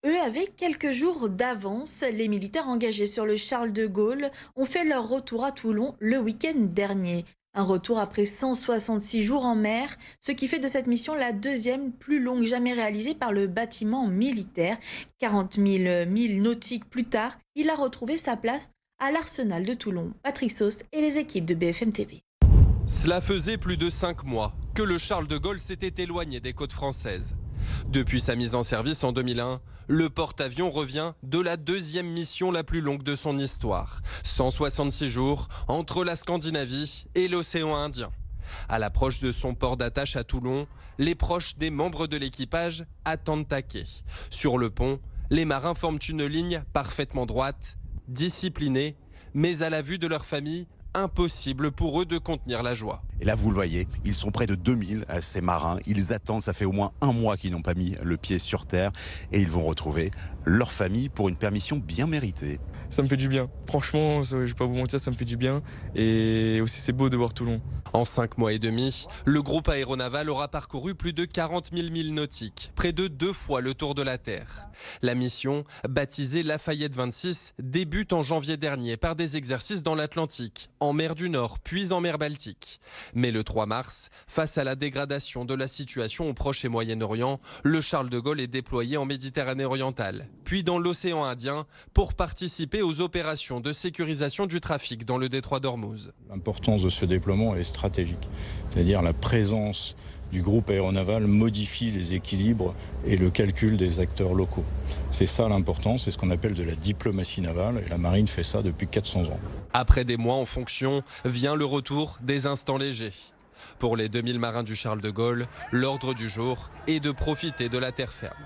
Eux, avec quelques jours d'avance, les militaires engagés sur le Charles de Gaulle ont fait leur retour à Toulon le week-end dernier. Un retour après 166 jours en mer, ce qui fait de cette mission la deuxième plus longue jamais réalisée par le bâtiment militaire. 40 000 milles nautiques plus tard, il a retrouvé sa place à l'Arsenal de Toulon. Patrick Sauce et les équipes de BFM TV. Cela faisait plus de 5 mois que le Charles de Gaulle s'était éloigné des côtes françaises. Depuis sa mise en service en 2001, le porte-avions revient de la deuxième mission la plus longue de son histoire. 166 jours entre la Scandinavie et l'océan Indien. À l'approche de son port d'attache à Toulon, les proches des membres de l'équipage attendent à quai. Sur le pont, les marins forment une ligne parfaitement droite, disciplinée, mais à la vue de leur famille, impossible pour eux de contenir la joie. Et là, vous le voyez, ils sont près de 2000, ces marins. Ils attendent, ça fait au moins un mois qu'ils n'ont pas mis le pied sur terre. Et ils vont retrouver leur famille pour une permission bien méritée. Ça me fait du bien. Franchement, je vais pas vous mentir, ça me fait du bien. Et aussi, c'est beau de voir Toulon. En 5 mois et demi, le groupe aéronaval aura parcouru plus de 40 000 milles nautiques, près de 2 fois le tour de la Terre. La mission, baptisée Lafayette 26, débute en janvier dernier par des exercices dans l'Atlantique, en mer du Nord, puis en mer Baltique. Mais le 3 mars, face à la dégradation de la situation au Proche et Moyen-Orient, le Charles de Gaulle est déployé en Méditerranée orientale, puis dans l'océan Indien, pour participer aux opérations de sécurisation du trafic dans le détroit d'Ormuz. L'importance de ce déploiement est stratégique, c'est-à-dire la présence du groupe aéronaval modifie les équilibres et le calcul des acteurs locaux. C'est ça l'importance, c'est ce qu'on appelle de la diplomatie navale et la marine fait ça depuis 400 ans. Après des mois en fonction, vient le retour des instants légers. Pour les 2000 marins du Charles de Gaulle, l'ordre du jour est de profiter de la terre ferme.